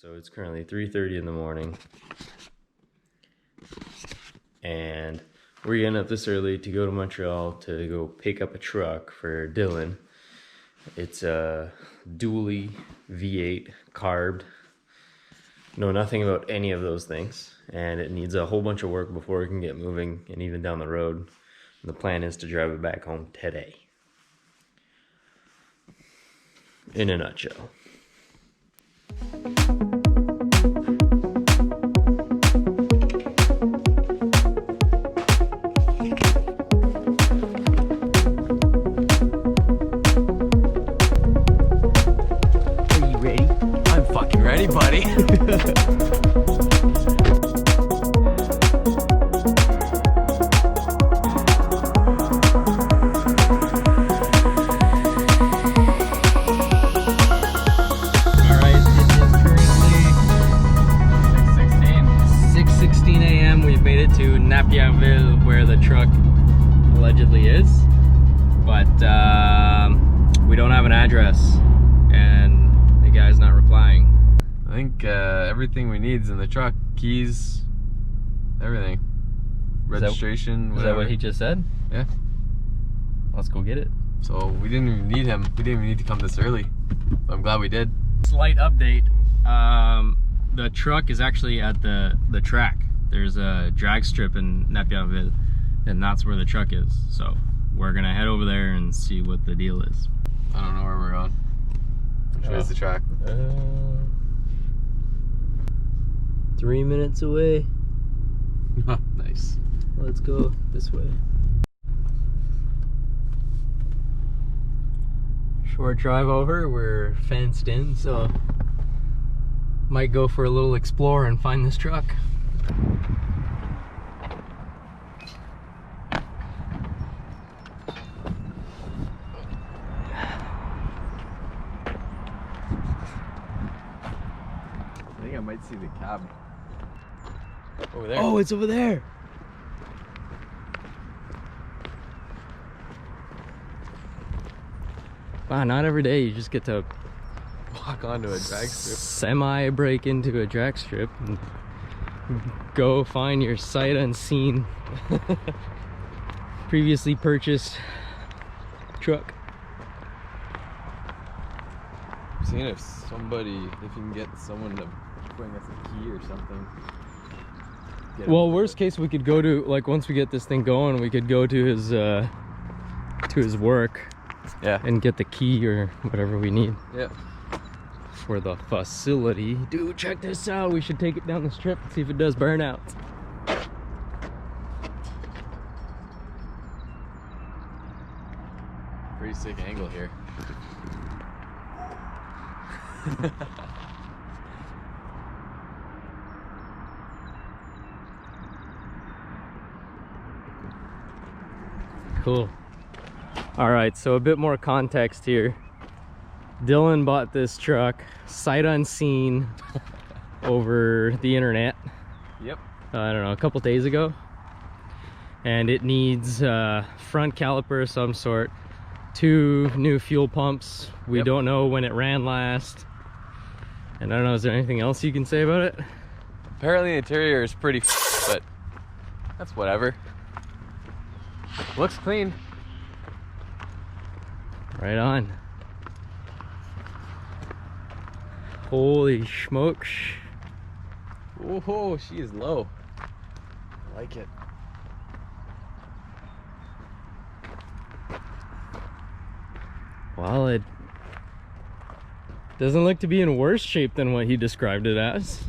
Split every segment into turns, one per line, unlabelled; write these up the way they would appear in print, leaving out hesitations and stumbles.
So it's currently 3:30 in the morning, and we're getting up this early to go to Montreal to go pick up a truck for Dylan. It's a dually V8 carbed. Know nothing about any of those things, and it needs a whole bunch of work before it can get moving and even down the road. And the plan is to drive it back home today. In a nutshell.
Ready, buddy?
Alright, it is currently 6:16 a.m. We've made it to Napierville, where the truck allegedly is, but we don't have an address, and the guy's not replying.
I think everything we need is in the truck. Keys, everything. Registration,
Is that what he just said?
Yeah.
Let's go get it.
So we didn't even need him. We didn't even need to come this early. But I'm glad we did.
Slight update. The truck is actually at the track. There's a drag strip in Napierville, and that's where the truck is. So we're gonna head over there and see what the deal is.
I don't know where we're on. Which way is the track?
3 minutes away.
Nice.
Let's go this way. Short drive over. We're fenced in, so might go for a little explore and find this truck.
I think I might see the cab. Over there.
Oh, it's over there. Wow, not every day you just get to
Walk onto a drag strip.
semi-break into a drag strip and go find your sight unseen previously purchased truck.
Seeing if you can get someone to bring us a key or something.
Well, worst case, we could go to, like, once we get this thing going, we could go to his work.
Yeah.
And get the key or whatever we need.
Yeah.
For the facility. Dude, check this out. We should take it down the strip and see if it does burn out.
Pretty sick angle here.
Cool. All right, so a bit more context here. Dylan bought this truck sight unseen over the internet.
Yep.
I don't know, a couple days ago. And it needs front caliper of some sort, 2 new fuel pumps. We don't know when it ran last. And I don't know, is there anything else you can say about it?
Apparently the interior is pretty but that's whatever. Looks clean.
Right on. Holy smokes.
Oh, she is low. I like it.
Well, it doesn't look to be in worse shape than what he described it as.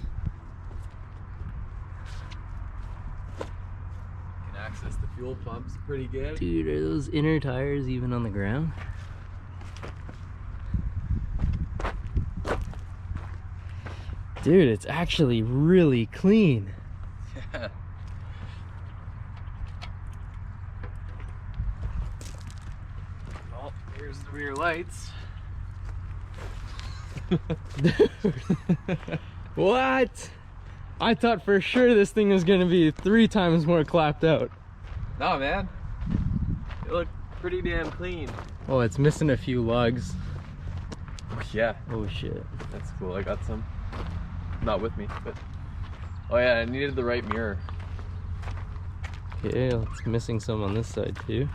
Can access the fuel pumps pretty good.
Dude, are those inner tires even on the ground? Dude, it's actually really clean.
Yeah. Well, here's the rear lights.
Dude. What? I thought for sure this thing was gonna be 3 times more clapped out.
No, man. It looked pretty damn clean.
Oh, it's missing a few lugs.
Yeah.
Oh shit.
That's cool. I got some. not with me, but oh yeah, I needed the right mirror.
Okay, it's missing some on this side too.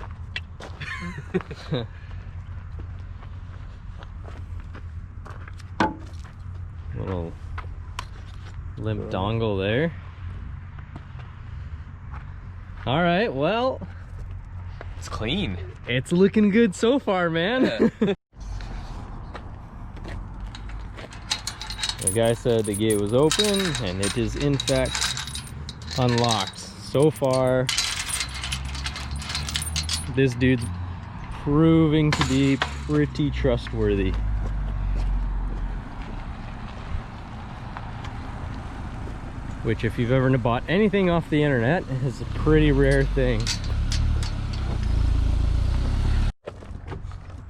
Little limp dongle there. All right, well,
It's clean.
it's looking good so far, man.
Yeah.
The guy said the gate was open and it is in fact unlocked. So far, this dude's proving to be pretty trustworthy. Which, if you've ever bought anything off the internet, is a pretty rare thing.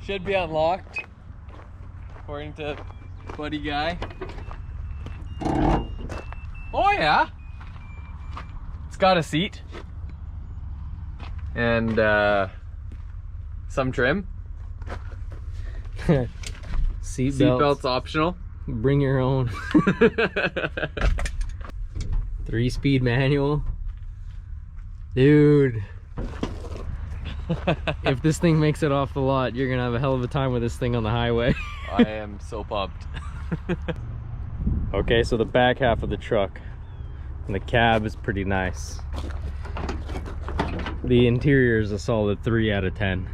Should be unlocked, according to Buddy Guy. Oh yeah! It's got a seat. And some trim. Seatbelt's optional.
Bring your own. 3-speed manual. Dude. If this thing makes it off the lot, you're gonna have a hell of a time with this thing on the highway.
I am so pumped.
Okay, so the back half of the truck and the cab is pretty nice. The interior is a solid 3 out of 10.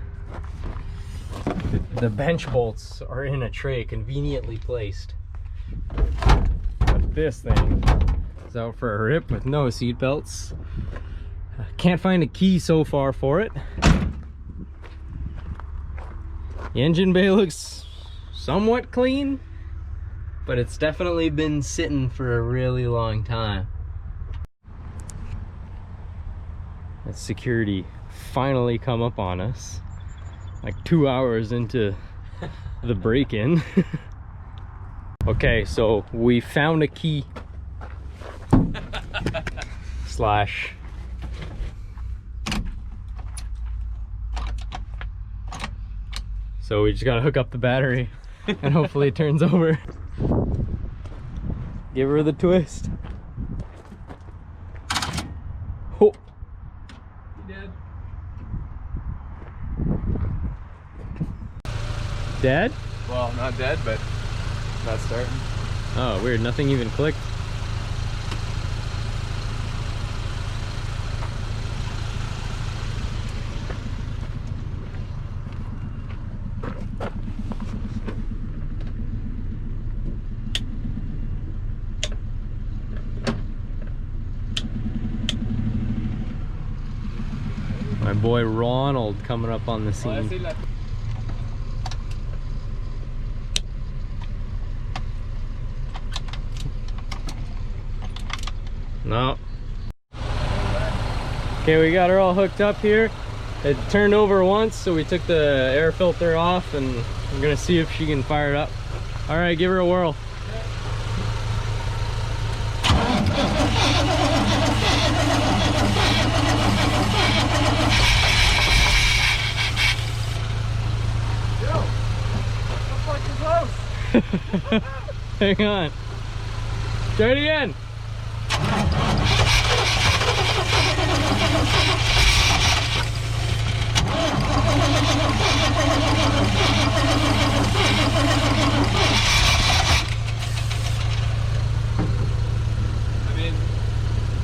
The bench bolts are in a tray conveniently placed. But this thing is out for a rip with no seat belts. Can't find a key so far for it. The engine bay looks somewhat clean, but it's definitely been sitting for a really long time. That security finally come up on us like 2 hours into the break-in. Okay, so we found a key slash so we just gotta hook up the battery and hopefully it turns over. Give her the twist. Oh.
He dead.
Dead?
Well, not dead, but not starting.
Oh, weird. Nothing even clicked. My boy Ronald coming up on the scene. No. Okay, we got her all hooked up here. It turned over once, so we took the air filter off and we're gonna see if she can fire it up. All right, give her a whirl. Hang on. Try it again.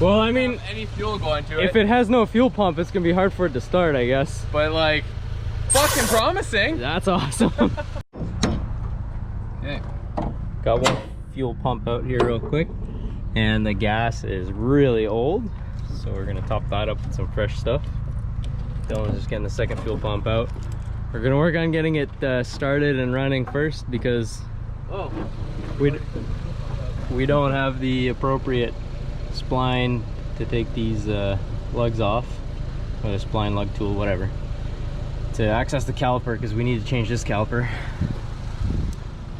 Well, I mean,
any fuel going to it.
if it has no fuel pump, it's gonna be hard for it to start, I guess.
But like, fucking promising.
That's awesome.
Okay.
Got one fuel pump out here real quick, and the gas is really old, so we're gonna top that up with some fresh stuff. Dylan's just getting the second fuel pump out. We're gonna work on getting it started and running first because we don't have the appropriate spline to take these lugs off, or a spline lug tool, whatever, to access the caliper, because we need to change this caliper.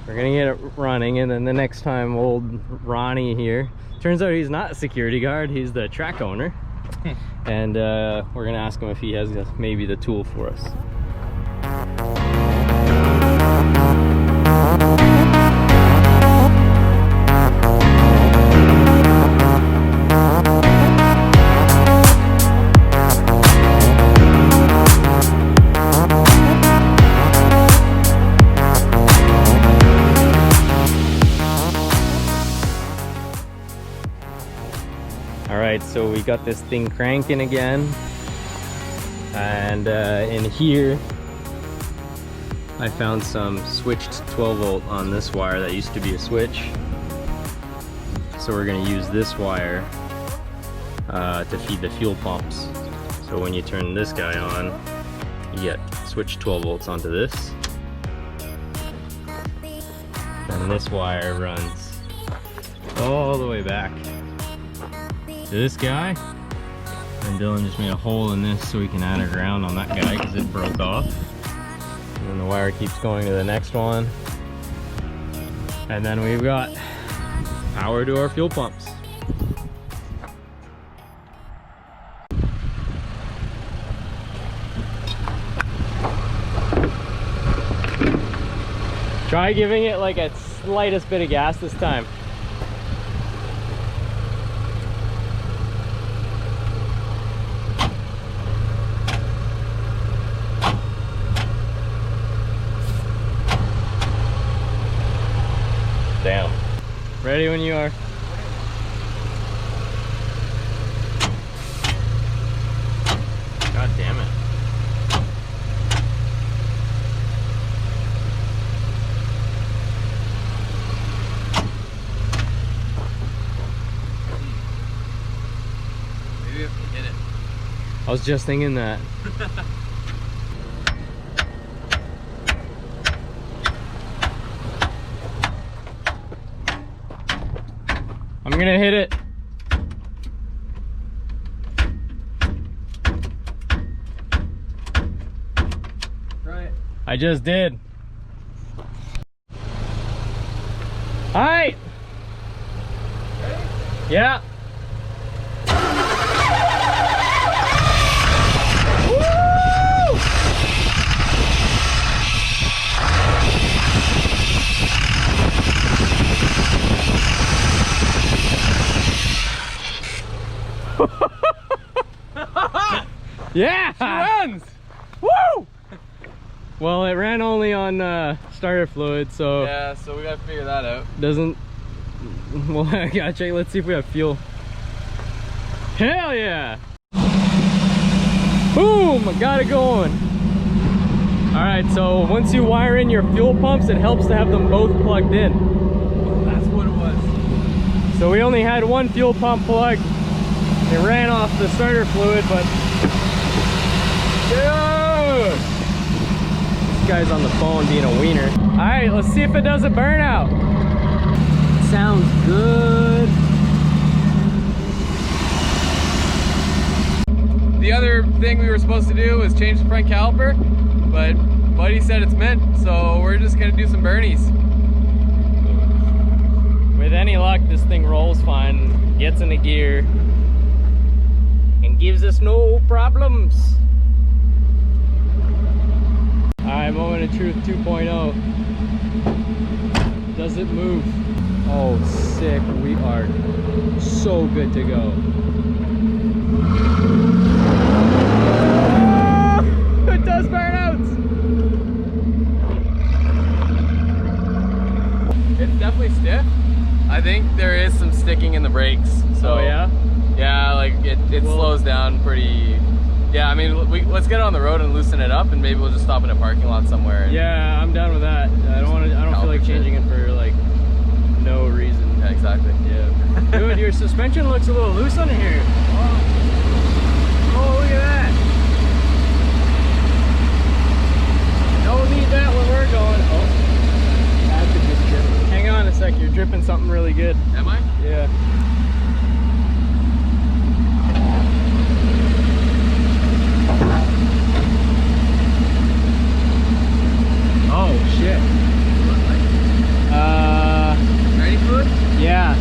We're gonna get it running, and then the next time old Ronnie here, turns out he's not a security guard, he's the track owner. And we're gonna ask him if he has maybe the tool for us. All right, so we got this thing cranking again. And in here, I found some switched 12 volt on this wire that used to be a switch. So we're gonna use this wire to feed the fuel pumps. So when you turn this guy on, you get switched 12 volts onto this. And this wire runs all the way back to this guy. And Dylan just made a hole in this so we can add a ground on that guy because it broke off. And then the wire keeps going to the next one. And then we've got power to our fuel pumps. Try giving it like a slightest bit of gas this time. Damn. Ready when you are. God damn it.
Maybe if we hit it.
I was just thinking that. I'm gonna hit it.
Try it.
I just did. All right.
Ready?
Yeah. Yeah!
It runs!
Woo! Well, it ran only on starter fluid, so
Yeah, so we gotta figure that out.
doesn't. Well, I gotta check. Let's see if we have fuel. Hell yeah! Boom! Got it going. All right, so once you wire in your fuel pumps, it helps to have them both plugged in.
That's what it was.
So we only had one fuel pump plug. It ran off the starter fluid, but yeah! This guy's on the phone being a wiener. All right, let's see if it does a burnout. Sounds good.
The other thing we were supposed to do was change the front caliper, but Buddy said it's meant, so we're just gonna do some burnies.
With any luck, this thing rolls fine, gets into gear, and gives us no problems. Alright, moment of truth 2.0. Does it move? Oh, sick. We are so good to go. It does burnouts!
It's definitely stiff. I think there is some sticking in the brakes. So
Oh, yeah?
Yeah, like it
Well,
slows down pretty. Yeah, I mean, let's get it on the road and loosen it up, and maybe we'll just stop in a parking lot somewhere. And,
Yeah, I'm down with that. I don't feel like changing it for like no reason.
yeah, exactly.
Yeah. Dude, your suspension looks a little loose under here. Oh, look at that. Don't need that when we're going. Oh, that could just drip. Hang on a sec, you're dripping something really good.
Am I?
Yeah. Oh, shit.
Ready fluid?
Yeah.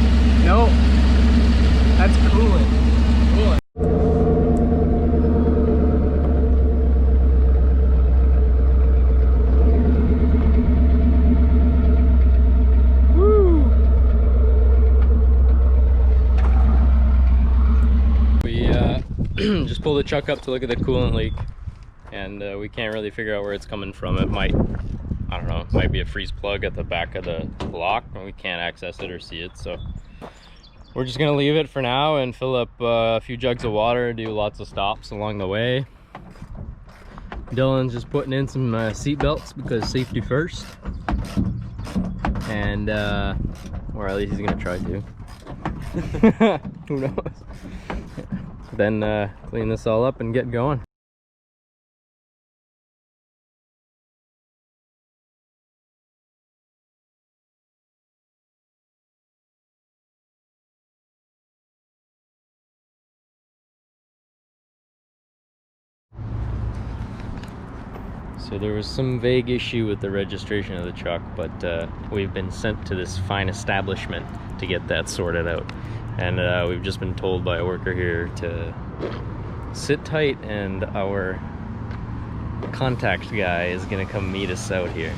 Nope. That's cooling.
Cool.
Woo! We just pulled the truck up to look at the coolant leak, and we can't really figure out where it's coming from. It might, I don't know, it might be a freeze plug at the back of the block, and we can't access it or see it, so we're just gonna leave it for now and fill up a few jugs of water, do lots of stops along the way. Dylan's just putting in some seat belts because safety first, and or at least he's gonna try to. Who knows? Then clean this all up and get going. So there was some vague issue with the registration of the truck, but we've been sent to this fine establishment to get that sorted out. And we've just been told by a worker here to sit tight, and our contact guy is gonna come meet us out here.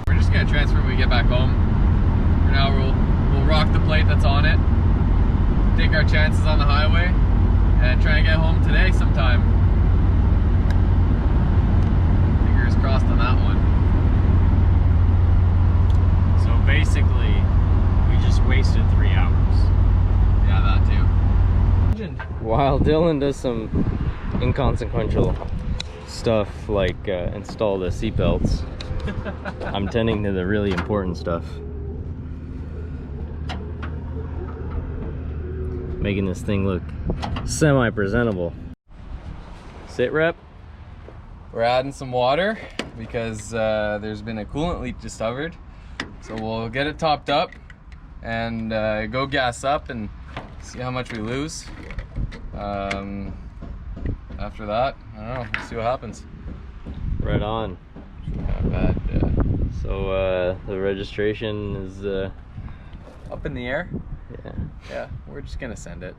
We're just gonna transfer when we get back home. For now, we'll rock the plate that's on it, take our chances on the highway, and try and get home today sometime. Fingers crossed on that one.
So basically, we just wasted 3 hours.
Yeah, that too.
While Dylan does some inconsequential stuff like install the seatbelts, I'm tending to the really important stuff. Making this thing look semi-presentable. Sit rep.
We're adding some water because there's been a coolant leak discovered. So we'll get it topped up and go gas up and see how much we lose. After that, I don't know, we'll see what happens.
Right on.
Not bad.
So the registration is
Up in the air.
yeah.
We're just gonna send it.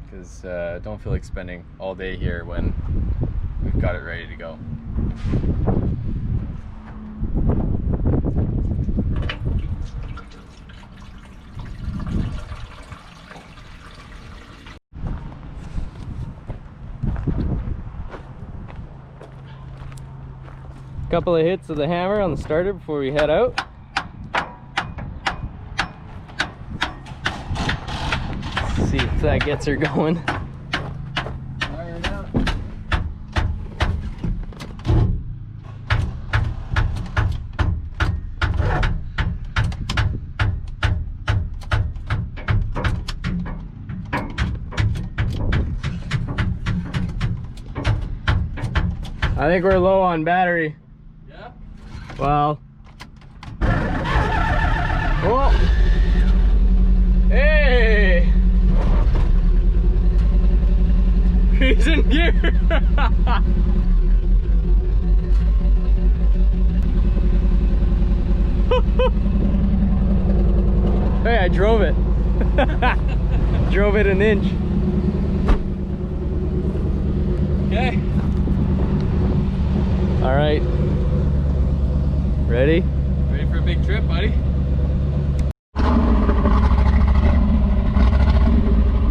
Because I don't feel like spending all day here when we've got it ready to go.
Couple of hits of the hammer on the starter before we head out. See if that gets her going.
Fire it out.
I think we're low on battery.
Yeah?
Well. Oh! Hey! He's in gear! Hey, I drove it. Drove it an inch.
Okay.
All right. Ready?
Ready for a big trip, buddy?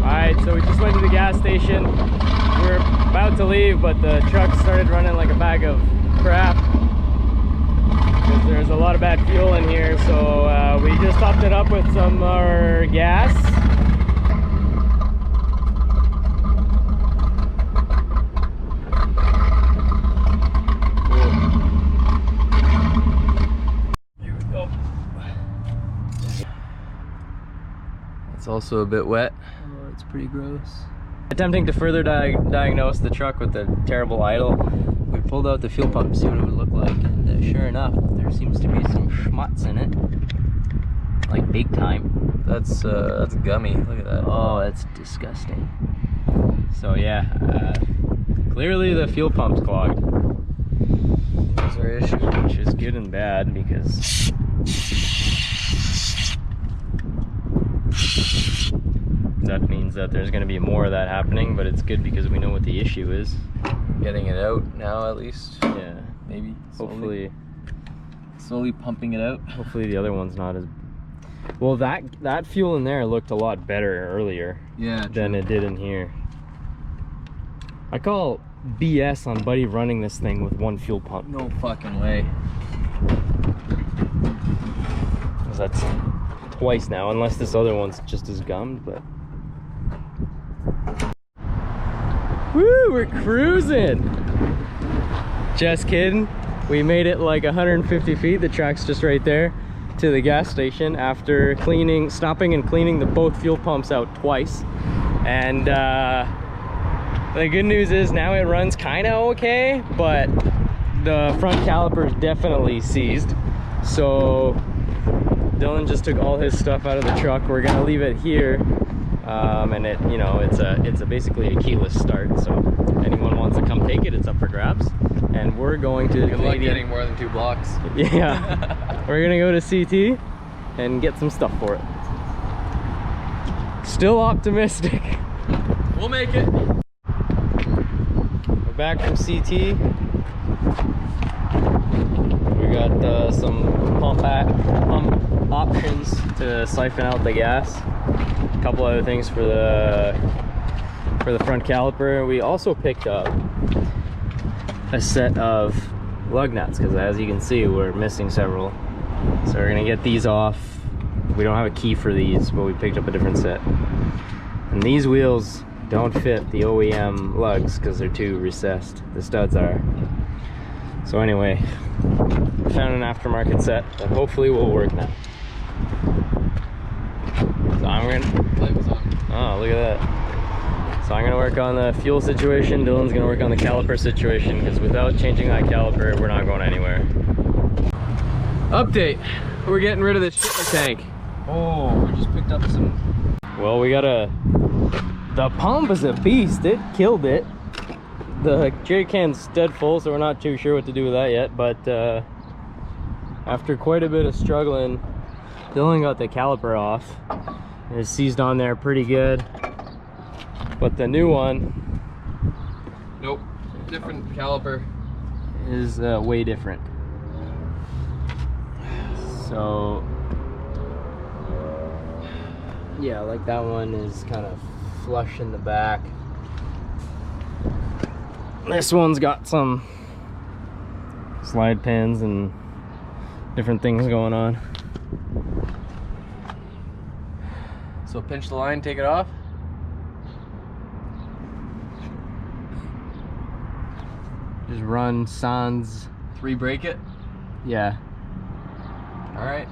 Alright, so we just went to the gas station. We were about to leave, but the truck started running like a bag of crap because there's a lot of bad fuel in here, so we just topped it up with some more gas. Here we go.
It's also a bit wet.
Oh, it's pretty gross. Attempting to further diagnose the truck with the terrible idle, we pulled out the fuel pump to see what it would look like, and sure enough, there seems to be some schmutz in it, like big time.
That's gummy. Look at that.
Oh, that's disgusting. So yeah, clearly the fuel pump's clogged.
That's our issue.
Which is good and bad because that means that there's going to be more of that happening, but it's good because we know what the issue is.
Getting it out now, at least.
Yeah,
Maybe.
hopefully
pumping it out.
hopefully the other one's not as well. That fuel in there looked a lot better earlier
Yeah.
than it did in here. I call BS on Buddy running this thing with one fuel pump.
No fucking way.
'Cause that's twice now, unless this other one's just as gummed, but. Woo, we're cruising! Just kidding. We made it like 150 feet, the track's just right there, to the gas station after stopping and cleaning both fuel pumps out twice. And the good news is now it runs kind of okay, but the front caliper is definitely seized. So Dylan just took all his stuff out of the truck. We're gonna leave it here, and it, you know, it's basically a keyless start. So anyone wants to come take it, it's up for grabs. And we're going to
Good luck getting more than 2 blocks.
Yeah, we're gonna go to CT and get some stuff for it. Still optimistic.
We'll make it.
We're back from CT. We got some pump options to siphon out the gas. A couple other things for the front caliper. We also picked up a set of lug nuts because, as you can see, we're missing several. So we're gonna get these off. We don't have a key for these, but we picked up a different set. And these wheels don't fit the OEM lugs because they're too recessed. The studs are. So anyway, found an aftermarket set that hopefully will work now. So I'm gonna.
Light was on.
Oh, look at that. So I'm gonna work on the fuel situation. Dylan's gonna work on the caliper situation because without changing that caliper, we're not going anywhere.
Update. We're getting rid of this shit in the tank.
Oh, we just picked up some. Well, we got the pump is a beast. It killed it. The jerry can's dead full, so we're not too sure what to do with that yet. But after quite a bit of struggling, Dylan got the caliper off. It's seized on there pretty good. But the new one,
nope, different caliper,
is way different. So yeah, like that one is kind of flush in the back. This one's got some slide pins and different things going on.
So pinch the line, take it off.
Just run sans.
3 break it.
Yeah.
All right.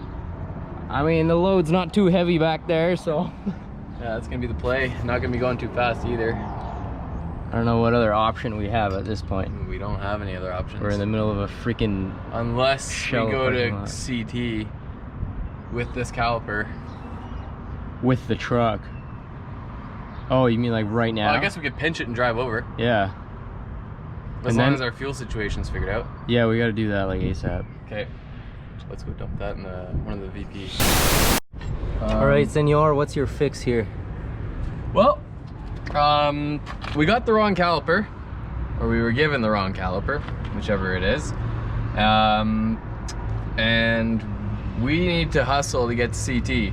I mean, the load's not too heavy back there, so.
Yeah, that's gonna be the play. Not gonna be going too fast either.
I don't know what other option we have at this point.
We don't have any other options.
We're in the middle of a freaking.
Unless we
shell
go to
parking lot.
CT with this caliper.
With the truck. Oh, you mean like right now?
Well, I guess we could pinch it and drive over.
Yeah.
As
And
long
then-
as our fuel situation's figured out.
Yeah, we gotta do that like ASAP.
Okay. Let's go dump that in one of the VPs.
Alright, senor, what's your fix here?
Well, we got the wrong caliper, or we were given the wrong caliper, whichever it is. And we need to hustle to get to CT.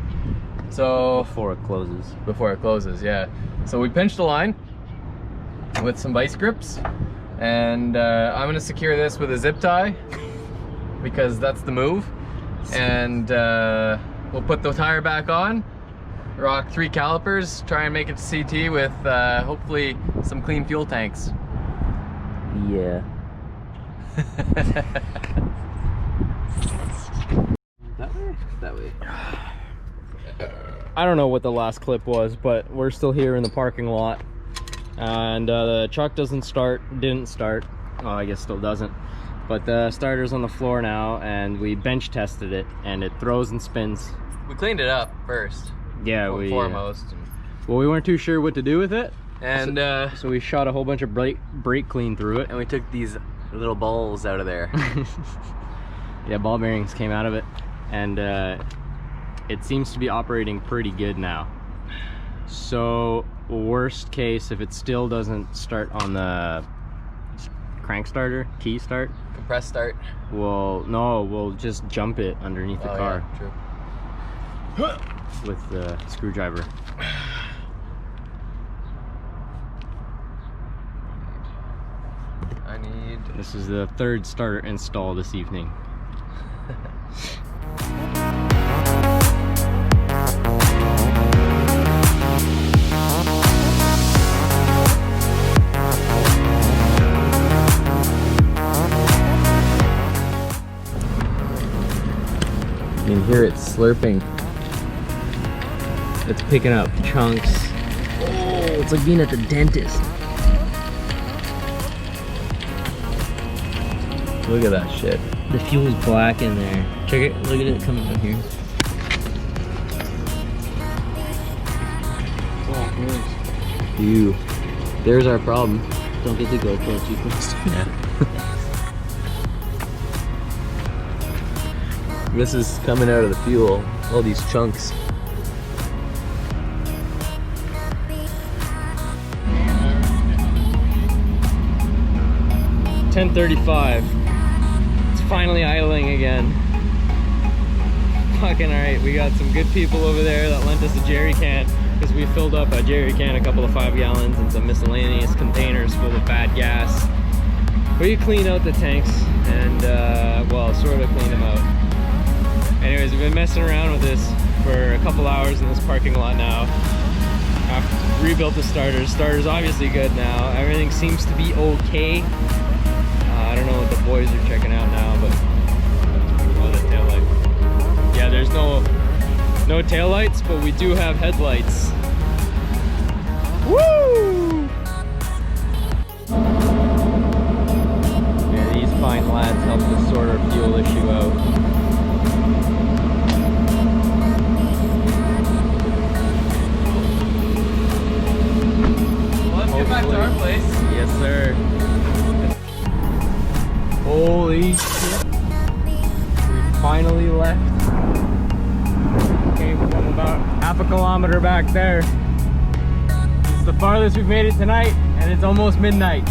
So
Before it closes.
before it closes, yeah. So we pinched the line with some vice grips, and I'm gonna secure this with a zip tie because that's the move. And we'll put the tire back on, rock 3 calipers, try and make it to CT with hopefully some clean fuel tanks.
Yeah.
That way? That way.
I don't know what the last clip was, but we're still here in the parking lot. And the truck didn't start. Oh, I guess still doesn't. But the starter's on the floor now, and we bench tested it, and it throws and spins.
We cleaned it up first.
Yeah,
Foremost.
Well, we weren't too sure what to do with it,
And
so we shot a whole bunch of brake clean through it.
we took these little balls out of there.
Yeah, ball bearings came out of it, and it seems to be operating pretty good now. So worst case, if it still doesn't start on the crank starter, key start,
Compress start.
we'll just jump it underneath the car
Yeah, true.
with the screwdriver.
Agreed.
This is the third starter install this evening.
You can hear it slurping.
It's picking up chunks. Oh, it's like being at the dentist.
Look at that shit.
The fuel's black in there. Check it. Look at it coming out here.
Ew. There's our problem. Don't get the GoPro too close.
Yeah.
This is coming out of the fuel. All these chunks.
$10:35. It's finally idling again. Fucking alright, we got some good people over there that lent us a jerry can because we filled up a jerry can, a couple of 5 gallons, and some miscellaneous containers full of bad gas. We clean out the tanks and, well, sort of clean them out. Anyways, we've been messing around with this for a couple hours in this parking lot now. I've rebuilt the starters. Starter's obviously good now. Everything seems to be okay. I don't know what the boys are checking out now, but oh, the taillight. Yeah, there's no taillights, but we do have headlights. Woo! Yeah, these fine lads help us sort our fuel issue out.
Well, let's get back to our place.
Yes, sir. Holy shit. We finally left. Came from about half a kilometer back there. It's the farthest we've made it tonight, and it's almost midnight.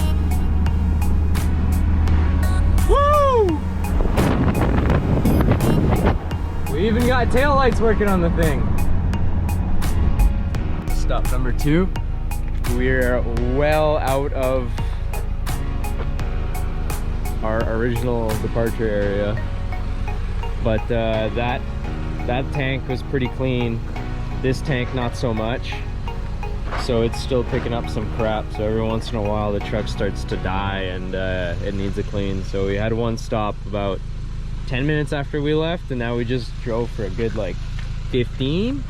Woo! We even got taillights working on the thing. Stop number 2. We're well out of our original departure area, but that tank was pretty clean. This tank not so much, so it's still picking up some crap. So every once in a while the truck starts to die and it needs a clean. So we had one stop about 10 minutes after we left, and now we just drove for a good like 15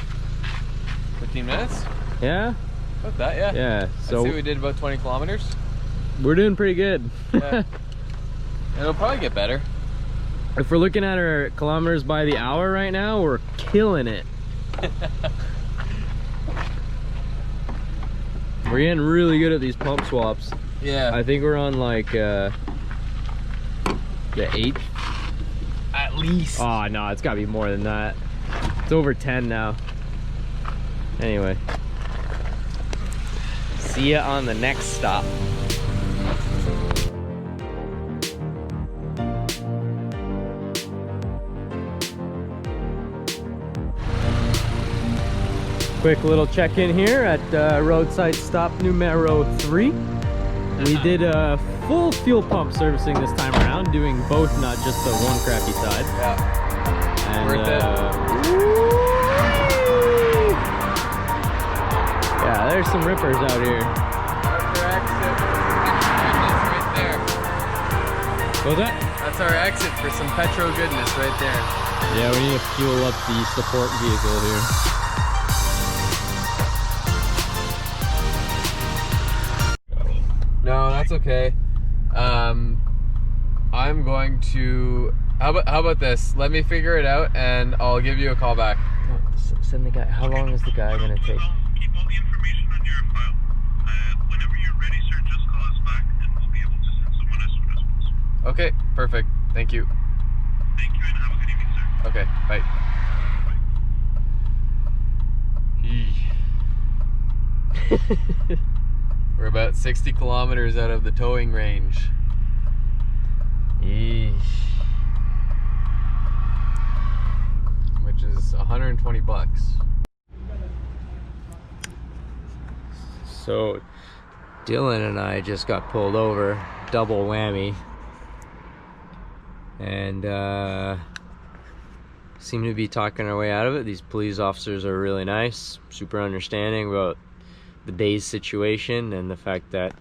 minutes?
Yeah,
About that, yeah.
yeah. So
I'd say we did about 20 kilometers.
we're doing pretty good.
Yeah. It'll probably get better.
If we're looking at our kilometers by the hour right now, we're killing it. We're getting really good at these pump swaps.
Yeah.
I think we're on like the 8th.
At least.
Oh no, it's gotta be more than that. It's over 10 now. Anyway. See ya on the next stop. Quick little check-in here at roadside stop numero 3. We did a full fuel pump servicing this time around, doing both, not just the one crappy side.
Yeah.
And,
Worth it.
yeah, there's some rippers out here.
That's our exit. Right there.
What was that?
That's our exit for some petro goodness right there.
Yeah, we need to fuel up the support vehicle here.
No, that's okay. I'm going to. How about this? Let me figure it out, and I'll give you a call back.
Send the guy. How long is the guy gonna take?
Keep all the information on your file. Whenever you're ready, sir, just call us back, and we'll be able to send someone as soon as possible.
Okay, perfect. Thank you.
Thank you, and have a good evening, sir.
Okay, bye. We're about 60 kilometers out of the towing range.
Yeesh.
Which is 120 bucks.
So Dylan and I just got pulled over, double whammy, and seem to be talking our way out of it. These police officers are really nice, super understanding about the day's situation and the fact that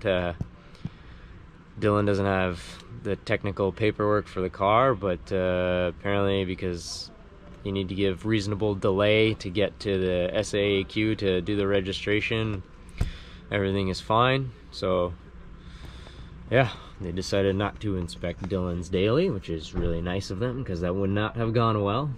Dylan doesn't have the technical paperwork for the car, but apparently because you need to give reasonable delay to get to the SAAQ to do the registration, everything is fine. So yeah, they decided not to inspect Dylan's daily, which is really nice of them because that would not have gone well.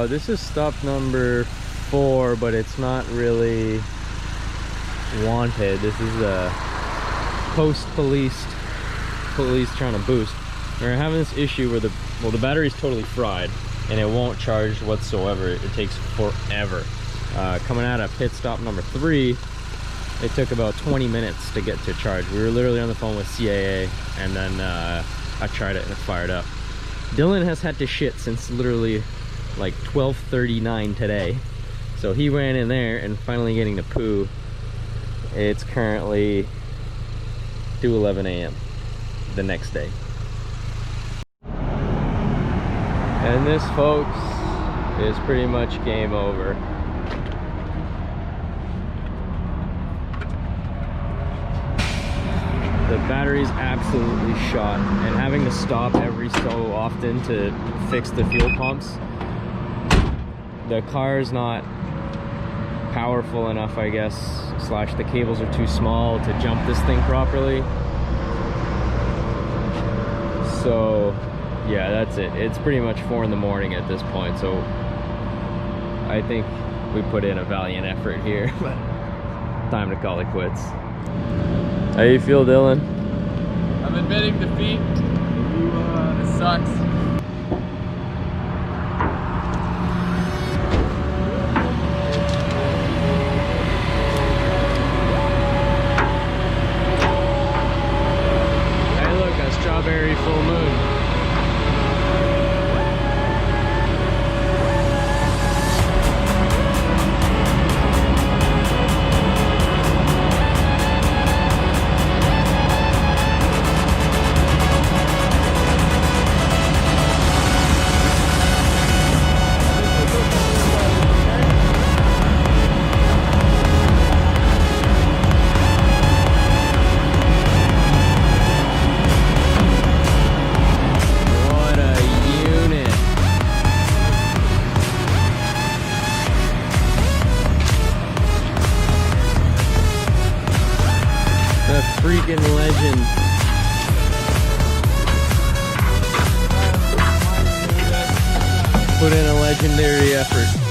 This is stop number 4, but it's not really wanted. This is a police trying to boost. We're having this issue where the battery's totally fried and it won't charge whatsoever. It takes forever. Coming out of pit stop number 3, it took about 20 minutes to get to charge. We were literally on the phone with CAA, and then I tried it and it fired up. Dylan has had to shit since literally like 12:39 today. So he ran in there and finally getting to poo. It's currently 2:11 a.m. the next day. And this, folks, is pretty much game over. The battery's absolutely shot, and having to stop every so often to fix the fuel pumps. The car's not powerful enough, I guess, slash the cables are too small to jump this thing properly. So yeah, that's it. It's pretty much 4 in the morning at this point, so I think we put in a valiant effort here, but time to call it quits. How you feel, Dylan?
I'm admitting defeat. This sucks.
Hey look, a strawberry full moon. Freaking legend. Put in a legendary effort.